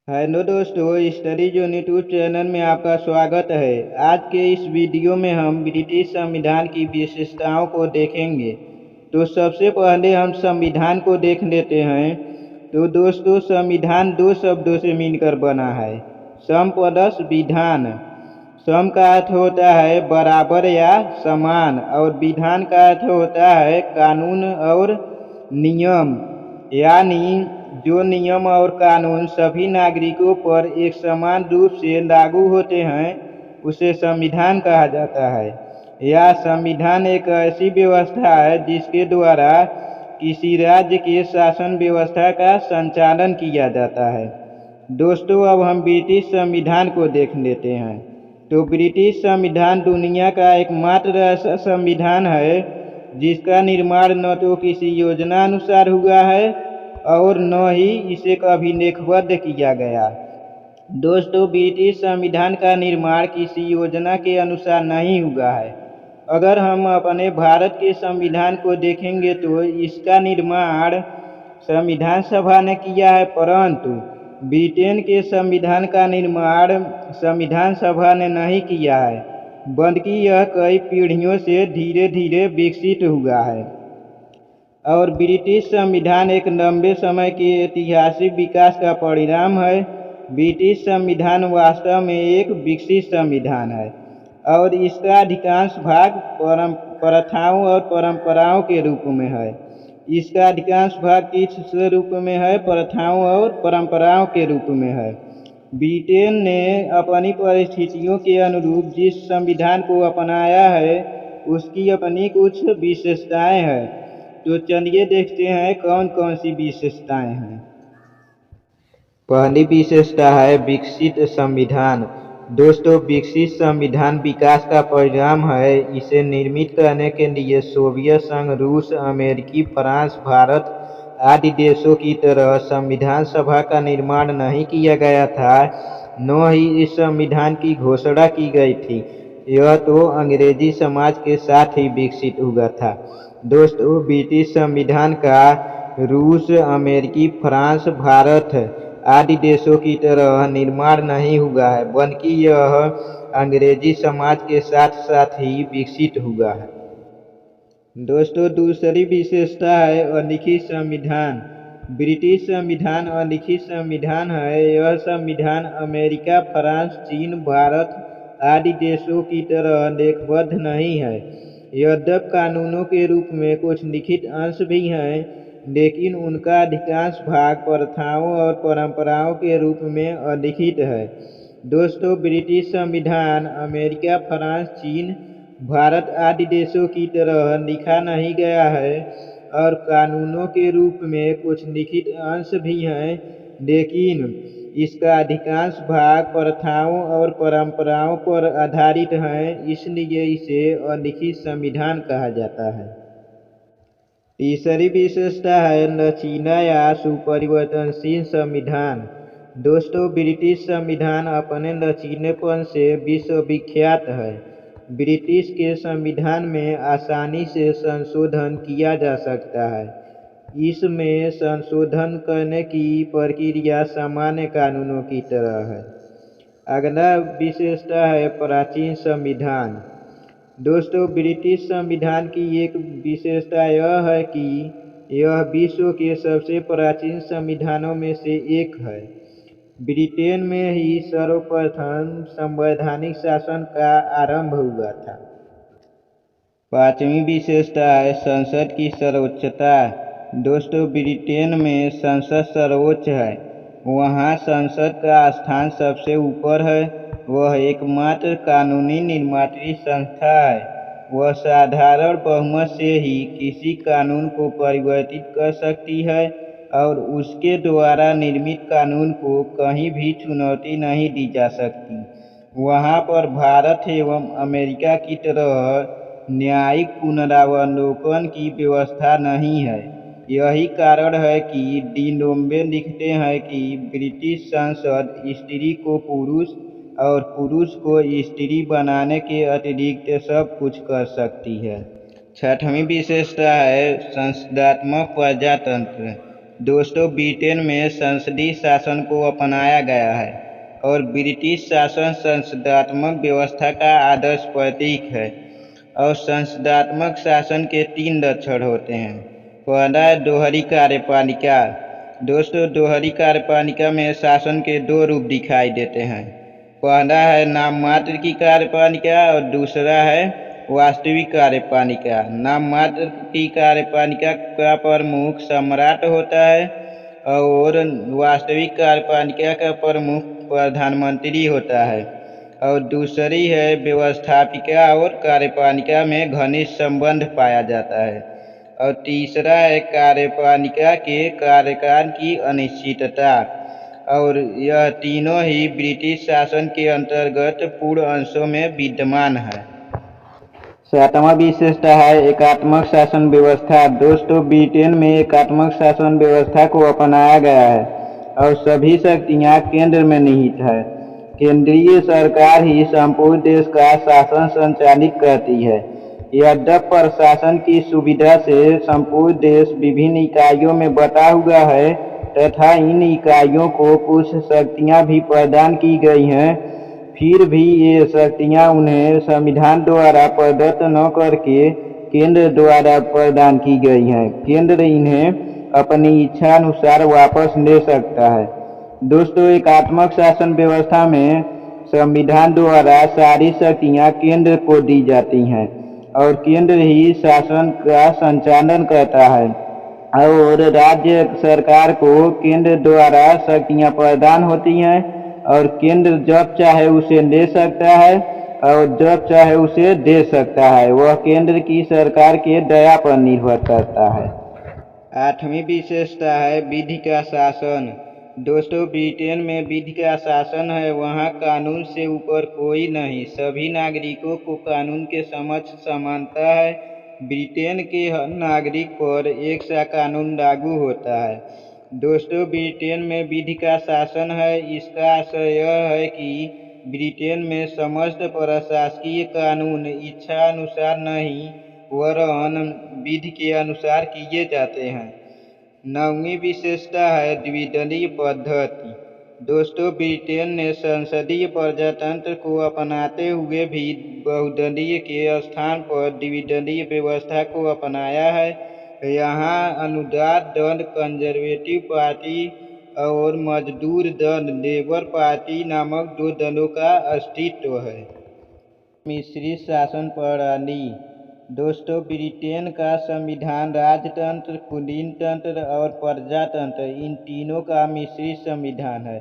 Hello दोस्तों, study zone YouTube channel में आपका स्वागत है। आज के इस वीडियो में हम ब्रिटिश संविधान की विशेषताओं को देखेंगे। तो सबसे पहले हम संविधान को देख लेते हैं। तो दोस्तों, संविधान दो शब्दों से मिलकर बना है, सम प्लस विधान। सम का अर्थ होता है बराबर या समान, और विधान का अर्थ होता है कानून और नियम, यानी जो नियम और कानून सभी नागरिकों पर एक समान रूप से लागू होते हैं उसे संविधान कहा जाता है। यह संविधान एक ऐसी व्यवस्था है जिसके द्वारा किसी राज्य के शासन व्यवस्था का संचालन किया जाता है। दोस्तों, अब हम ब्रिटिश संविधान को देख लेते हैं। तो ब्रिटिश संविधान दुनिया का एकमात्र ऐसा संविधान है जिसका निर्माण न तो किसी योजना अनुसार हुआ है और न ही इसे कभी लेखबद्ध किया गया। दोस्तों, ब्रिटिश संविधान का निर्माण किसी योजना के अनुसार नहीं हुआ है। अगर हम अपने भारत के संविधान को देखेंगे तो इसका निर्माण संविधान सभा ने किया है, परंतु ब्रिटेन के संविधान का निर्माण संविधान सभा ने नहीं किया है, बल्कि यह कई पीढ़ियों से धीरे धीरे विकसित हुआ है। और ब्रिटिश संविधान एक लंबे समय के ऐतिहासिक विकास का परिणाम है। ब्रिटिश संविधान वास्तव में एक विकसित संविधान है और इसका अधिकांश भाग प्रथाओं और परंपराओं के रूप में है। इसका अधिकांश भाग किस रूप में है? प्रथाओं और परंपराओं के रूप में है। ब्रिटेन ने अपनी परिस्थितियों के अनुरूप जिस संविधान को अपनाया है उसकी अपनी कुछ विशेषताएं हैं। तो चलिए देखते हैं कौन कौन सी विशेषताएं हैं। पहली विशेषता है विकसित संविधान। दोस्तों, विकसित संविधान विकास का परिणाम है। इसे निर्मित करने के लिए सोवियत संघ, रूस, अमेरिकी, फ्रांस, भारत आदि देशों की तरह संविधान सभा का निर्माण नहीं किया गया था, न ही इस संविधान की घोषणा की गई थी। यह तो अंग्रेजी समाज के साथ ही विकसित हुआ था। दोस्तों, ब्रिटिश संविधान का रूस, अमेरिकी, फ्रांस, भारत आदि देशों की तरह निर्माण नहीं हुआ है, बल्कि यह अंग्रेजी समाज के साथ साथ ही विकसित हुआ है। दोस्तों, दूसरी विशेषता है अलिखित संविधान। ब्रिटिश संविधान अलिखित संविधान है। यह संविधान अमेरिका, फ्रांस, चीन, भारत आदि देशों की तरह लेखबद्ध नहीं है। यद्यपि कानूनों के रूप में कुछ लिखित अंश भी हैं, लेकिन उनका अधिकांश भाग प्रथाओं और परंपराओं के रूप में अलिखित है। दोस्तों, ब्रिटिश संविधान अमेरिका, फ्रांस, चीन, भारत आदि देशों की तरह लिखा नहीं गया है और कानूनों के रूप में कुछ लिखित अंश भी हैं, लेकिन इसका अधिकांश भाग प्रथाओं और परंपराओं पर आधारित है, इसलिए इसे अलिखित संविधान कहा जाता है। तीसरी विशेषता है लचीला या सुपरिवर्तनशील संविधान। दोस्तों, ब्रिटिश संविधान अपने लचीलेपन से विश्वविख्यात है। ब्रिटिश के संविधान में आसानी से संशोधन किया जा सकता है। इसमें संशोधन करने की प्रक्रिया सामान्य कानूनों की तरह है। अगला विशेषता है प्राचीन संविधान। दोस्तों, ब्रिटिश संविधान की एक विशेषता यह है कि यह विश्व के सबसे प्राचीन संविधानों में से एक है। ब्रिटेन में ही सर्वप्रथम संवैधानिक शासन का आरंभ हुआ था। पांचवी विशेषता है संसद की सर्वोच्चता। दोस्तों, ब्रिटेन में संसद सर्वोच्च है। वहाँ संसद का स्थान सबसे ऊपर है। वह एकमात्र कानूनी निर्मात्री संस्था है। वह साधारण बहुमत से ही किसी कानून को परिवर्तित कर सकती है और उसके द्वारा निर्मित कानून को कहीं भी चुनौती नहीं दी जा सकती। वहाँ पर भारत एवं अमेरिका की तरह न्यायिक पुनरावलोकन की व्यवस्था नहीं है। यही कारण है कि डिनोम्बे लिखते हैं कि ब्रिटिश संसद स्त्री को पुरुष और पुरुष को स्त्री बनाने के अतिरिक्त सब कुछ कर सकती है। छठवीं विशेषता है संसदात्मक प्रजातंत्र। दोस्तों, ब्रिटेन में संसदीय शासन को अपनाया गया है और ब्रिटिश शासन संसदात्मक व्यवस्था का आदर्श प्रतीक है। और संसदात्मक शासन के 3 लक्षण होते हैं। पहला है दोहरी कार्यपालिका। दोस्तों, दोहरी कार्यपालिका में शासन के 2 रूप दिखाई देते हैं। पहला है नाम मात्र की कार्यपालिका और दूसरा है वास्तविक कार्यपालिका। नाम मात्र की कार्यपालिका का प्रमुख सम्राट होता है और वास्तविक कार्यपालिका का प्रमुख प्रधानमंत्री होता है। और दूसरी है व्यवस्थापिका और कार्यपालिका में घनिष्ठ संबंध पाया जाता है। और तीसरा है कार्यपालिका के कार्यकाल की अनिश्चितता। और यह तीनों ही ब्रिटिश शासन के अंतर्गत पूर्ण अंशों में विद्यमान है। 7वां विशेषता है एकात्मक शासन व्यवस्था। दोस्तों, ब्रिटेन में एकात्मक शासन व्यवस्था को अपनाया गया है और सभी शक्तियां केंद्र में निहित है। केंद्रीय सरकार ही संपूर्ण देश का शासन संचालित करती है। यद्यपि प्रशासन की सुविधा से संपूर्ण देश विभिन्न इकाइयों में बटा हुआ है तथा इन इकाइयों को कुछ शक्तियां भी प्रदान की गई हैं, फिर भी ये शक्तियां उन्हें संविधान द्वारा प्रदत्त न करके केंद्र द्वारा प्रदान की गई हैं। केंद्र इन्हें अपनी इच्छा अनुसार वापस ले सकता है। दोस्तों, एकात्मक शासन व्यवस्था में संविधान द्वारा सारी शक्तियां केंद्र को दी जाती हैं और केंद्र ही शासन का संचालन करता है और राज्य सरकार को केंद्र द्वारा शक्तियां प्रदान होती हैं और केंद्र जब चाहे उसे ले सकता है और जब चाहे उसे दे सकता है। वह केंद्र की सरकार के दया पर निर्भर करता है। 8वीं विशेषता है विधि का शासन। दोस्तों, ब्रिटेन में विधि का शासन है। वहाँ कानून से ऊपर कोई नहीं। सभी नागरिकों को कानून के समक्ष समानता है। ब्रिटेन के हर नागरिक पर एक सा कानून लागू होता है। दोस्तों, ब्रिटेन में विधि का शासन है। इसका आशय यह है कि ब्रिटेन में समस्त प्रशासकीय कानून इच्छा अनुसार नहीं वरन विधि के अनुसार किए जाते हैं। 9वीं विशेषता है द्विदलीय पद्धति। दोस्तों, ब्रिटेन ने संसदीय प्रजातंत्र को अपनाते हुए भी बहुदलीय के स्थान पर द्विदलीय व्यवस्था को अपनाया है। यहाँ अनुदार दल कंजर्वेटिव पार्टी और मजदूर दल लेबर पार्टी नामक 2 दलों का अस्तित्व है। मिश्रित शासन प्रणाली। दोस्तों, ब्रिटेन का संविधान राजतंत्र, कुलीन तंत्र और प्रजातंत्र इन तीनों का मिश्रित संविधान है।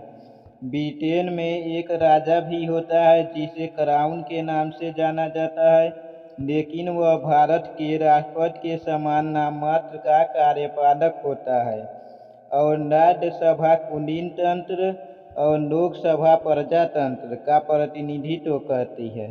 ब्रिटेन में एक राजा भी होता है जिसे क्राउन के नाम से जाना जाता है, लेकिन वह भारत के राष्ट्रपति के समान नाममात्र का कार्यपालक होता है। और राज्यसभा कुलीन तंत्र और लोकसभा प्रजातंत्र का प्रतिनिधित्व करती है।